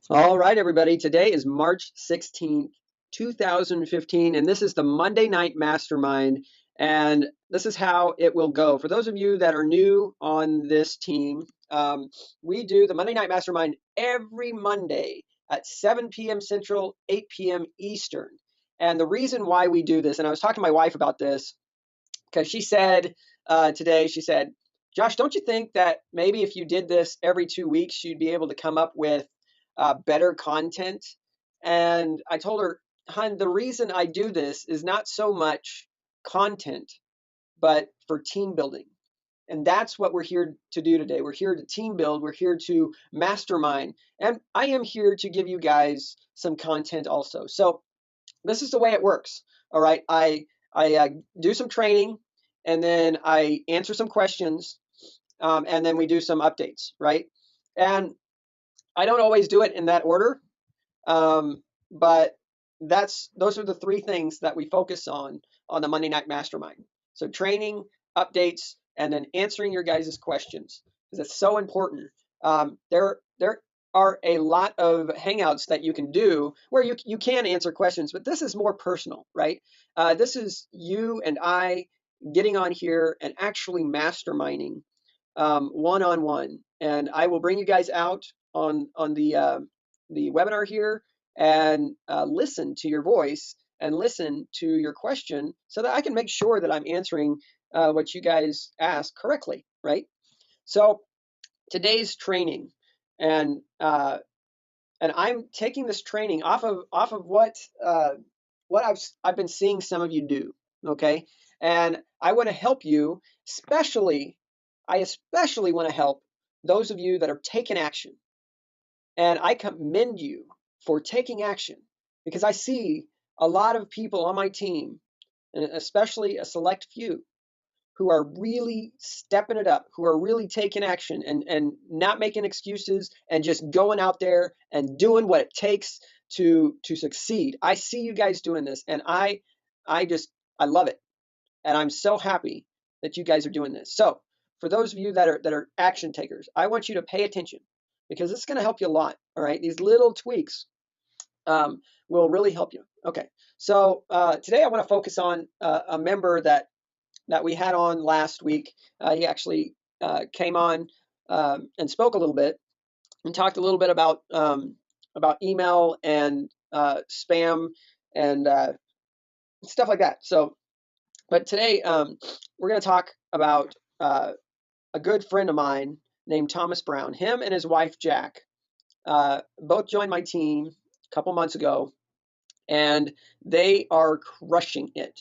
All right, everybody. Today is March 16th, 2015, and this is the Monday Night Mastermind. And this is how it will go. For those of you that are new on this team, we do the Monday Night Mastermind every Monday at 7 p.m. Central, 8 p.m. Eastern. And the reason why we do this, and I was talking to my wife about this, because she said today, she said, Josh, don't you think that maybe if you did this every 2 weeks, you'd be able to come up with better content? And I told her, hon, the reason I do this is not so much content, but for team building. And that's what we're here to do today. We're here to team build. We're here to mastermind. And I am here to give you guys some content also. So this is the way it works. All right. I do some training, and then I answer some questions, and then we do some updates, right? And I don't always do it in that order, but those are the three things that we focus on the Monday Night Mastermind. So training, updates, and then answering your guys' questions, because it's so important. There are a lot of hangouts that you can do where you can answer questions, but this is more personal, right? This is you and I getting on here and actually masterminding one-on-one. And I will bring you guys out on the webinar here and listen to your voice and listen to your question so that I can make sure that I'm answering what you guys ask correctly, right? So today's training, and I'm taking this training off of what I've been seeing some of you do, okay? And I want to help you, I especially want to help those of you that are taking action. And I commend you for taking action, because I see a lot of people on my team, and especially a select few, who are really stepping it up, who are really taking action and not making excuses and just going out there and doing what it takes to succeed. I see you guys doing this, and I love it. And I'm so happy that you guys are doing this. So for those of you that are action takers, I want you to pay attention, because it's going to help you a lot. All right, these little tweaks will really help you. Okay, so today I want to focus on a member that we had on last week. He actually came on and spoke a little bit and talked a little bit about email and spam and stuff like that. So, but today we're going to talk about a good friend of mine named Thomas Brown. Him and his wife Jack both joined my team a couple months ago, and they are crushing it.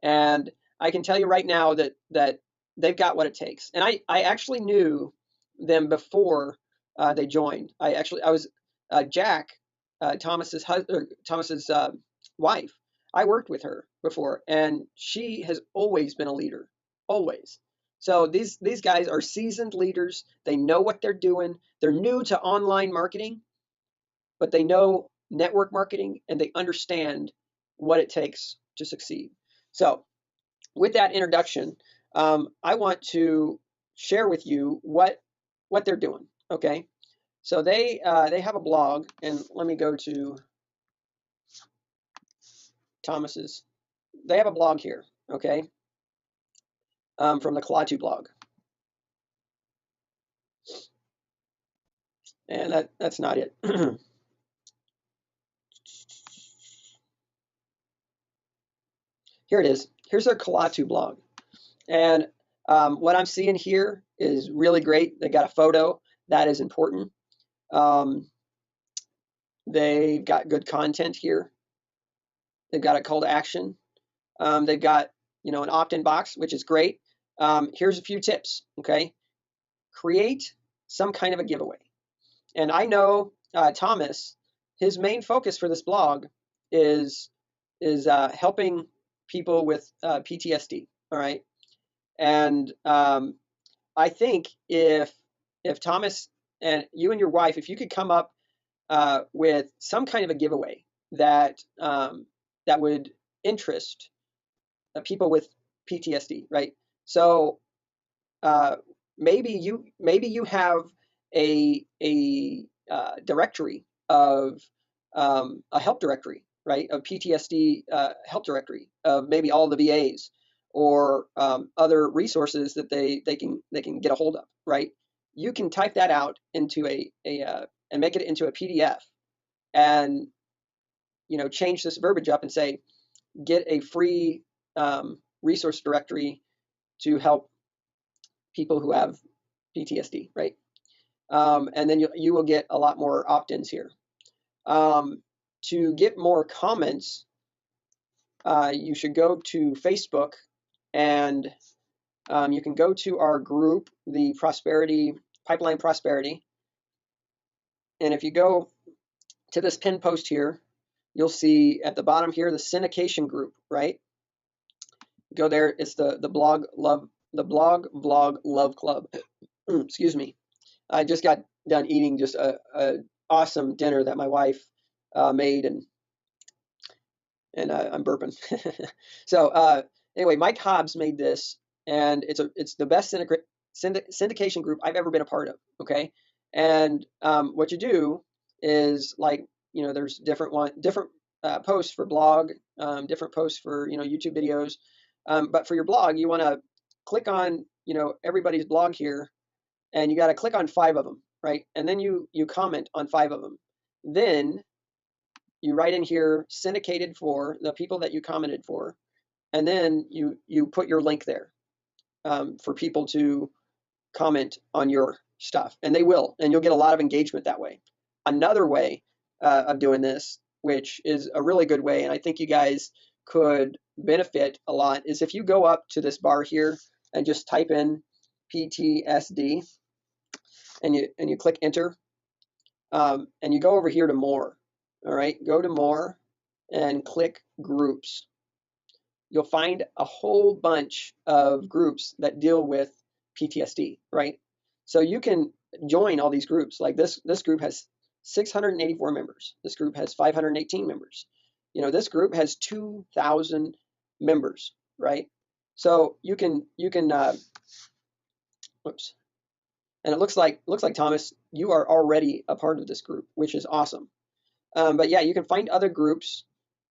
And I can tell you right now that they've got what it takes. And I actually knew them before they joined. I was Jack, Thomas's wife. I worked with her before, and she has always been a leader, always. So these guys are seasoned leaders. They know what they're doing. They're new to online marketing, but they know network marketing and they understand what it takes to succeed. So, with that introduction, I want to share with you what they're doing. Okay, so they have a blog, and let me go to Thomas's. They have a blog here. Okay, from the Kalatu blog, and that's not it. Here it is. Here's their Kalatu blog. And what I'm seeing here is really great. They got a photo. That is important. Um, they've got good content here. They've got a call to action. They've got an opt-in box, which is great. Here's a few tips. Okay, create some kind of a giveaway. And I know Thomas, his main focus for this blog is helping people with PTSD. All right, and I think if Thomas and you and your wife, if you could come up with some kind of a giveaway that that would interest people with PTSD, right? So maybe you have a directory of a help directory, right? Of PTSD help directory of maybe all the VAs or other resources that they can get a hold of, right? You can type that out into and make it into a PDF, and change this verbiage up and say, get a free resource directory to help people who have PTSD, right? And then you will get a lot more opt-ins here. To get more comments, you should go to Facebook, and you can go to our group, the Pipeline Prosperity. And if you go to this pinned post here, you'll see at the bottom here the syndication group, right? Go there. It's the blog vlog love club. Excuse me. I just got done eating just a awesome dinner that my wife made, and I'm burping. So anyway, Mike Hobbs made this, and it's the best syndication group I've ever been a part of. Okay, and what you do is, like, there's different posts for blog, different posts for YouTube videos, but for your blog, you want to click on everybody's blog here, and you got to click on 5 of them, right? And then you comment on 5 of them. Then you write in here syndicated for the people that you commented for, and then you put your link there for people to comment on your stuff, and they will, and you'll get a lot of engagement that way. Another way of doing this, which is a really good way, and I think you guys could benefit a lot, is if you go up to this bar here and just type in PTSD, and you click enter, and you go over here to more. All right, go to more and click groups. You'll find a whole bunch of groups that deal with PTSD, right? So you can join all these groups. Like this group has 684 members. This group has 518 members. This group has 2,000 members, right? So you can whoops. And it looks like Thomas, you are already a part of this group, which is awesome. But yeah, you can find other groups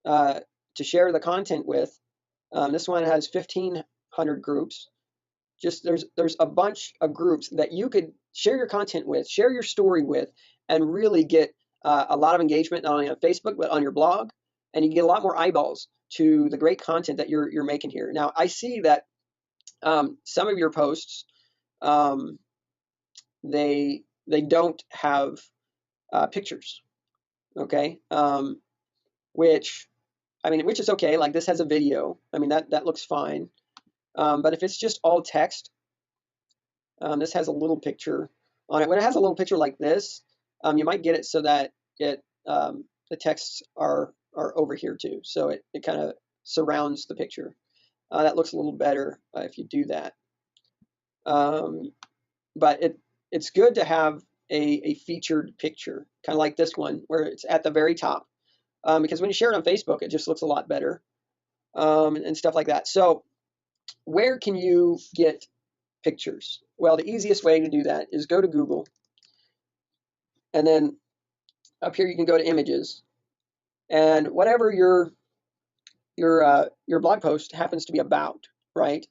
to share the content with. This one has 1,500 groups. Just there's a bunch of groups that you could share your content with, share your story with, and really get a lot of engagement, not only on Facebook but on your blog, and you get a lot more eyeballs to the great content that you're making here. Now, I see that some of your posts, they don't have pictures, okay, which is okay. Like, this has a video. That looks fine. But if it's just all text, this has a little picture on it. When it has a little picture like this, you might get it so that the texts are over here too. So it kind of surrounds the picture. That looks a little better if you do that. But it's good to have a featured picture, kind of like this one, where it's at the very top. Because when you share it on Facebook, it just looks a lot better, and stuff like that. So where can you get pictures? Well, the easiest way to do that is go to Google, and then up here you can go to images, and whatever your blog post happens to be about, right?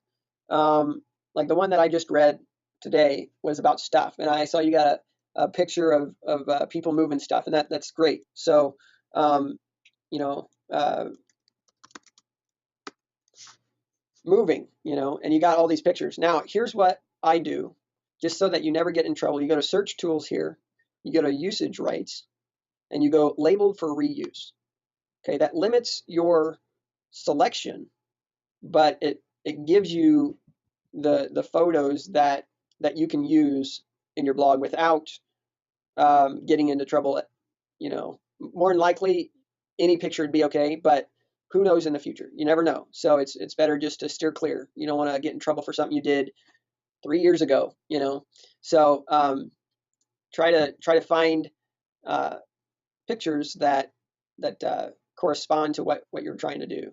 Like the one that I just read today was about stuff, and I saw you got a picture of people moving stuff, and that's great. So moving, and you got all these pictures. Now, here's what I do, just so that you never get in trouble. You go to search tools here, you go to usage rights, and you go labeled for reuse. Okay, that limits your selection, but it gives you the photos that you can use in your blog without getting into trouble. More than likely any picture would be okay, but who knows in the future? You never know. So it's better just to steer clear. You don't want to get in trouble for something you did 3 years ago. So try to find pictures that correspond to what you're trying to do.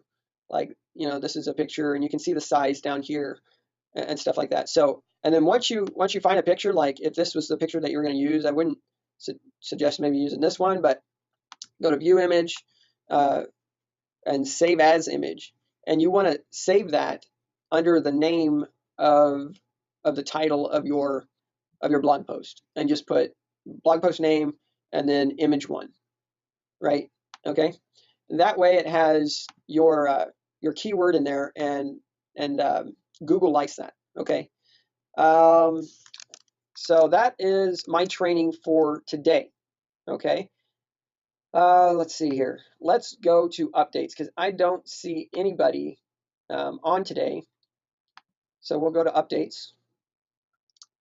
Like, this is a picture, and you can see the size down here and stuff like that. So, and then once you find a picture, like if this was the picture that you're going to use, I wouldn't suggest maybe using this one, but go to view image and save as image. And you want to save that under the name of the title of your blog post, and just put blog post name and then image one, right? Okay. And that way it has your keyword in there, and Google likes that. Okay. So that is my training for today. Okay. Let's see here. Let's go to updates because I don't see anybody on today. So we'll go to updates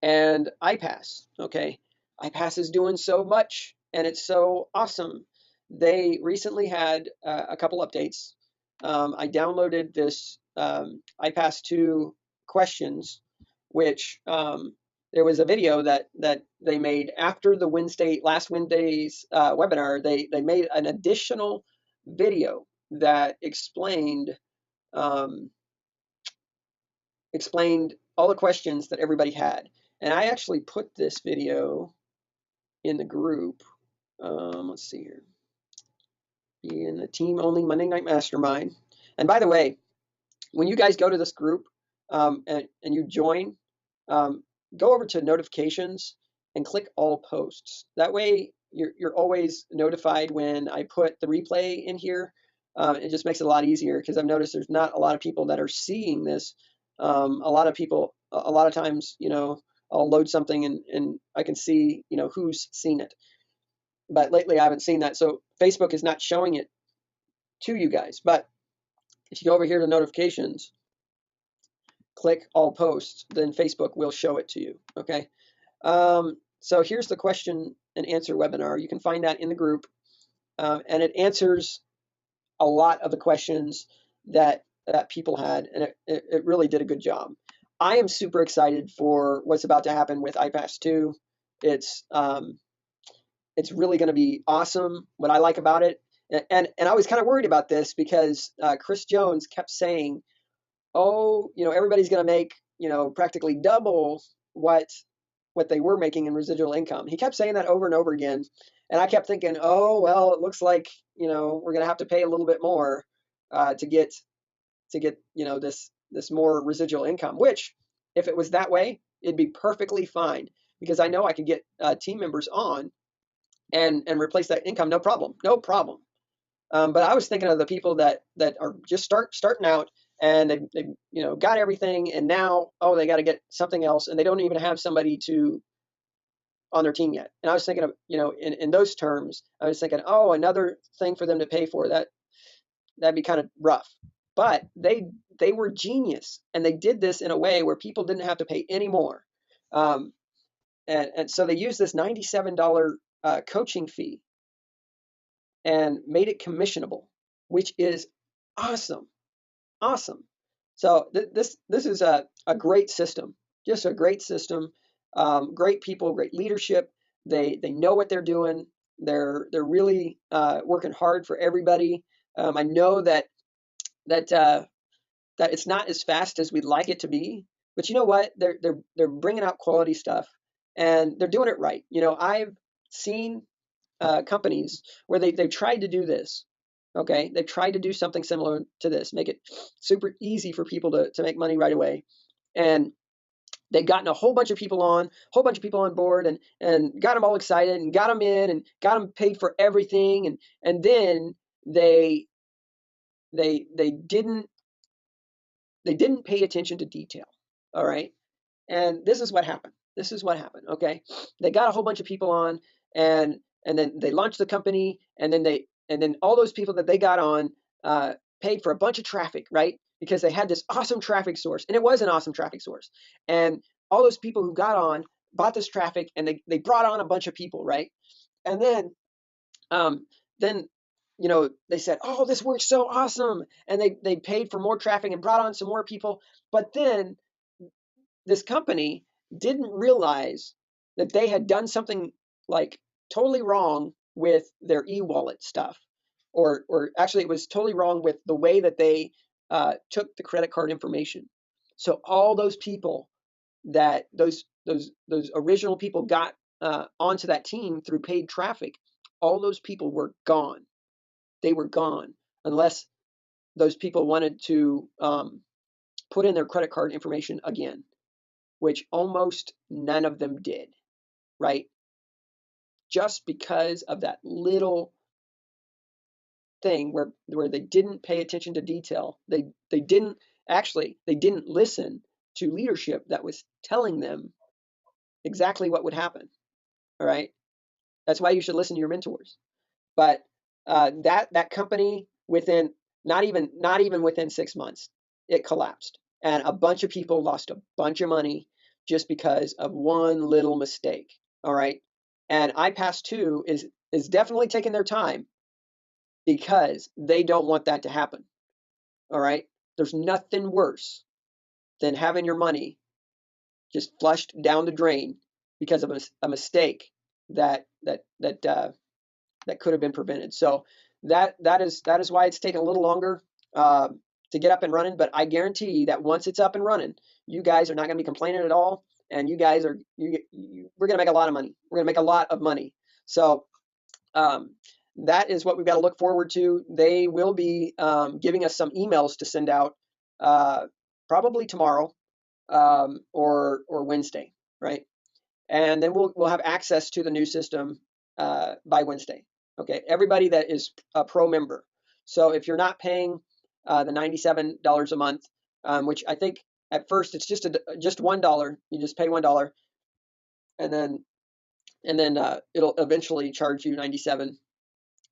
and iPAS. Okay. iPAS is doing so much and it's so awesome. They recently had a couple updates. I downloaded this iPAS 2 questions, which there was a video that they made after the last Wednesday's webinar. They made an additional video that explained all the questions that everybody had. And I actually put this video in the group. Let's see here. In the team only Monday Night Mastermind. And by the way, when you guys go to this group and you join, go over to notifications and click all posts. That way you're always notified when I put the replay in here. It just makes it a lot easier because I've noticed there's not a lot of people that are seeing this. A lot of times, I'll load something and I can see, who's seen it. But lately I haven't seen that. So Facebook is not showing it to you guys. But if you go over here to notifications, click all posts, then Facebook will show it to you. Okay. So here's the question and answer webinar. You can find that in the group, and it answers a lot of the questions that people had, and it really did a good job. I am super excited for what's about to happen with iPAS 2. It's really going to be awesome. What I like about it, and I was kind of worried about this because Chris Jones kept saying, oh, everybody's going to make, practically double what they were making in residual income. He kept saying that over and over again. And I kept thinking, oh, well, it looks like, we're going to have to pay a little bit more to get, this more residual income, which if it was that way, it'd be perfectly fine because I know I could get team members on and replace that income. No problem. But I was thinking of the people that are just starting out and they got everything, and now they got to get something else, and they don't even have somebody on their team yet. And I was thinking of in those terms, I was thinking, another thing for them to pay for, that'd be kind of rough. But they were genius, and they did this in a way where people didn't have to pay any more. And so they used this $97 coaching fee and made it commissionable, which is awesome. So this is a great system, just a great system. Great people, great leadership. They know what they're doing. They're really working hard for everybody. I know that it's not as fast as we'd like it to be, but you know what? They're bringing out quality stuff, and they're doing it right. I've seen companies where they've tried to do this. Okay, they've tried to do something similar to this, make it super easy for people to make money right away, and they've gotten a whole bunch of people on board, and got them all excited and got them in and got them paid for everything, and then they didn't pay attention to detail. All right, and this is what happened. Okay, they got a whole bunch of people on, and then they launched the company, and then all those people that they got on paid for a bunch of traffic, right? Because they had this awesome traffic source, and it was an awesome traffic source. And all those people who got on bought this traffic, and they brought on a bunch of people, right? And then they said, oh, this works so awesome, and they paid for more traffic and brought on some more people. But then this company didn't realize that they had done something like totally wrong with their e-wallet stuff, or actually it was totally wrong with the way that they took the credit card information. So all those people that those original people got onto that team through paid traffic, all those people were gone. They were gone unless those people wanted to put in their credit card information again, which almost none of them did, right? Just because of that little thing where they didn't pay attention to detail. They didn't listen to leadership that was telling them exactly what would happen. All right. That's why you should listen to your mentors. But that company, within not even within 6 months, it collapsed, and a bunch of people lost a bunch of money just because of one little mistake. All right. And iPAS 2 is definitely taking their time because they don't want that to happen. All right. There's nothing worse than having your money just flushed down the drain because of a mistake that could have been prevented. So that is why it's taken a little longer to get up and running. But I guarantee that once it's up and running, you guys are not going to be complaining at all, and you guys are we're going to make a lot of money. We're going to make a lot of money. So that is what we've got to look forward to. They will be giving us some emails to send out probably tomorrow or Wednesday, right? And then we'll have access to the new system by Wednesday. Okay, everybody that is a pro member. So if you're not paying the $97 a month, which I think at first it's just $1. You just pay $1, and then it'll eventually charge you 97.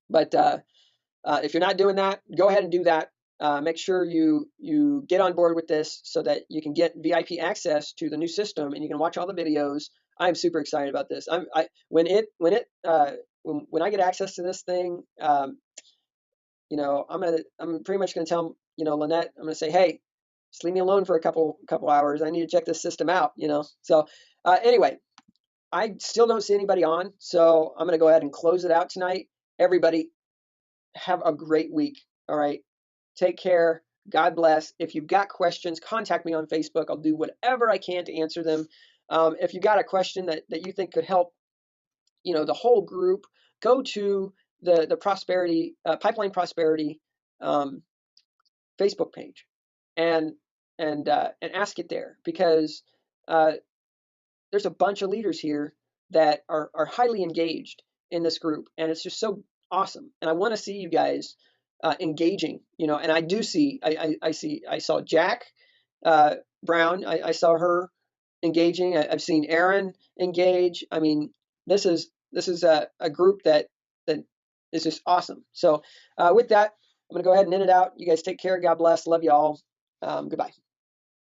But if you're not doing that, go ahead and do that. Make sure you get on board with this so that you can get VIP access to the new system and you can watch all the videos. I'm super excited about this. When I get access to this thing, I'm pretty much gonna tell Lynette, I'm gonna say, hey, just leave me alone for a couple hours. I need to check this system out. So anyway, I still don't see anybody on, so I'm gonna go ahead and close it out tonight. Everybody, have a great week. All right. Take care. God bless. If you've got questions, contact me on Facebook. I'll do whatever I can to answer them. If you got a question that you think could help, the whole group, go to the prosperity pipeline prosperity Facebook page and ask it there, because there's a bunch of leaders here that are highly engaged in this group, and it's just so awesome. And I want to see you guys engaging, and I do see, I saw Jack Brown, I saw her engaging. I've seen Aaron engage. I mean, this is a group that is just awesome. So with that, I'm going to go ahead and end it out. You guys take care. God bless. Love you all. Goodbye.